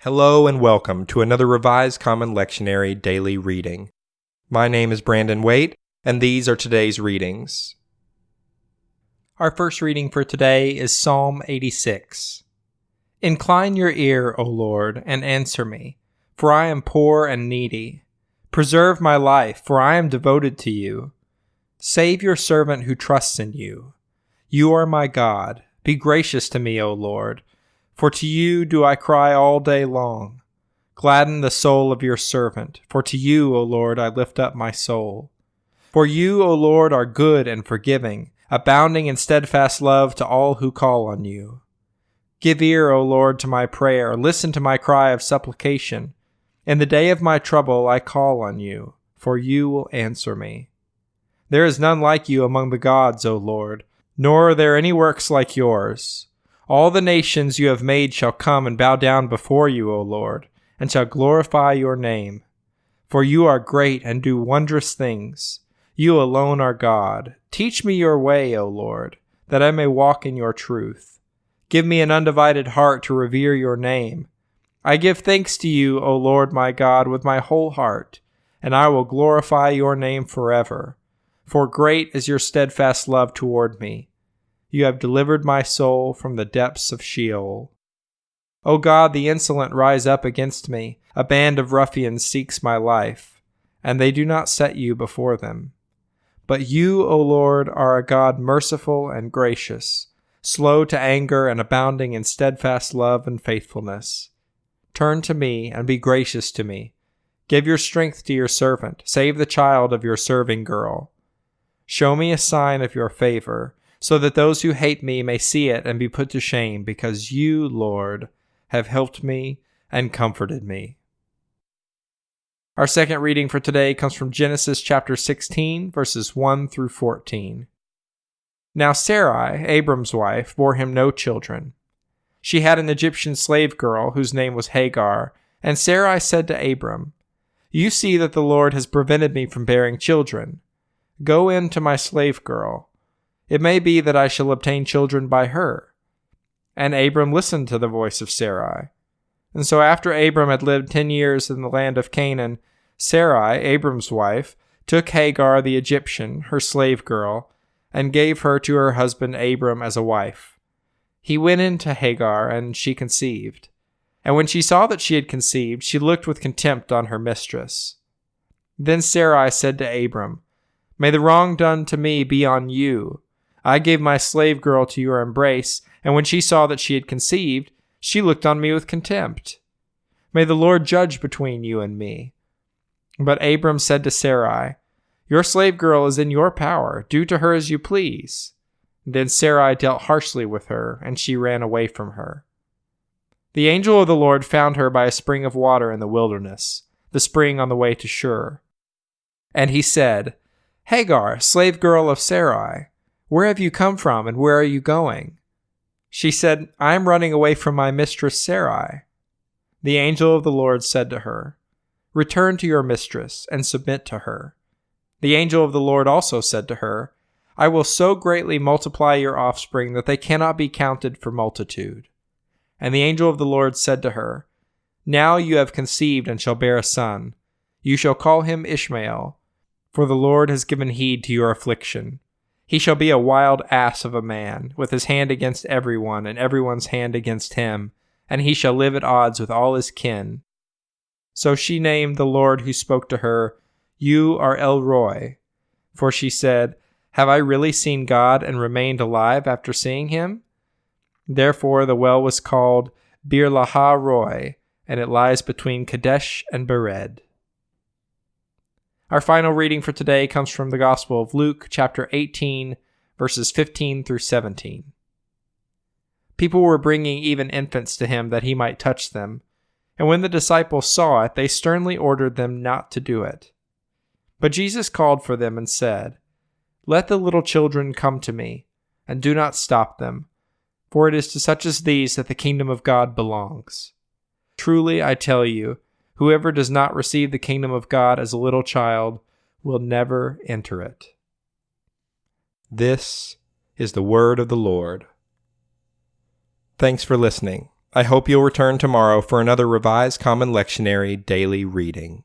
Hello and welcome to another Revised Common Lectionary daily reading. My name is Brandon Waite, and these are today's readings. Our first reading for today is Psalm 86. Incline your ear, O Lord, and answer me, for I am poor and needy. Preserve my life, for I am devoted to you. Save your servant who trusts in you. You are my God. Be gracious to me, O Lord. For to you do I cry all day long. Gladden the soul of your servant, for to you, O Lord, I lift up my soul. For you, O Lord, are good and forgiving, abounding in steadfast love to all who call on you. Give ear, O Lord, to my prayer, listen to my cry of supplication. In the day of my trouble I call on you, for you will answer me. There is none like you among the gods, O Lord, nor are there any works like yours. All the nations you have made shall come and bow down before you, O Lord, and shall glorify your name. For you are great and do wondrous things. You alone are God. Teach me your way, O Lord, that I may walk in your truth. Give me an undivided heart to revere your name. I give thanks to you, O Lord my God, with my whole heart, and I will glorify your name forever. For great is your steadfast love toward me. You have delivered my soul from the depths of Sheol. O God, the insolent rise up against me. A band of ruffians seeks my life, and they do not set you before them. But you, O Lord, are a God merciful and gracious, slow to anger and abounding in steadfast love and faithfulness. Turn to me and be gracious to me. Give your strength to your servant. Save the child of your serving girl. Show me a sign of your favor, so that those who hate me may see it and be put to shame, because you, Lord, have helped me and comforted me. Our second reading for today comes from Genesis chapter 16, verses 1 through 14. Now Sarai, Abram's wife, bore him no children. She had an Egyptian slave girl whose name was Hagar, and Sarai said to Abram, "You see that the Lord has prevented me from bearing children. Go in to my slave girl. It may be that I shall obtain children by her." And Abram listened to the voice of Sarai. And so after Abram had lived 10 years in the land of Canaan, Sarai, Abram's wife, took Hagar the Egyptian, her slave girl, and gave her to her husband Abram as a wife. He went in to Hagar, and she conceived. And when she saw that she had conceived, she looked with contempt on her mistress. Then Sarai said to Abram, "May the wrong done to me be on you. I gave my slave girl to your embrace, and when she saw that she had conceived, she looked on me with contempt. May the Lord judge between you and me." But Abram said to Sarai, "Your slave girl is in your power. Do to her as you please." Then Sarai dealt harshly with her, and she ran away from her. The angel of the Lord found her by a spring of water in the wilderness, the spring on the way to Shur. And he said, "Hagar, slave girl of Sarai, where have you come from, and where are you going?" She said, "I am running away from my mistress Sarai." The angel of the Lord said to her, "Return to your mistress, and submit to her." The angel of the Lord also said to her, "I will so greatly multiply your offspring that they cannot be counted for multitude." And the angel of the Lord said to her, "Now you have conceived and shall bear a son. You shall call him Ishmael, for the Lord has given heed to your affliction. He shall be a wild ass of a man, with his hand against everyone, and everyone's hand against him, and he shall live at odds with all his kin." So she named the Lord who spoke to her, "You are El Roi," for she said, "Have I really seen God and remained alive after seeing him?" Therefore the well was called Bir Lahai Roi, and it lies between Kadesh and Bered. Our final reading for today comes from the Gospel of Luke, chapter 18, verses 15 through 17. People were bringing even infants to him that he might touch them, and when the disciples saw it, they sternly ordered them not to do it. But Jesus called for them and said, "Let the little children come to me, and do not stop them, for it is to such as these that the kingdom of God belongs. Truly, I tell you, whoever does not receive the kingdom of God as a little child will never enter it." This is the word of the Lord. Thanks for listening. I hope you'll return tomorrow for another Revised Common Lectionary daily reading.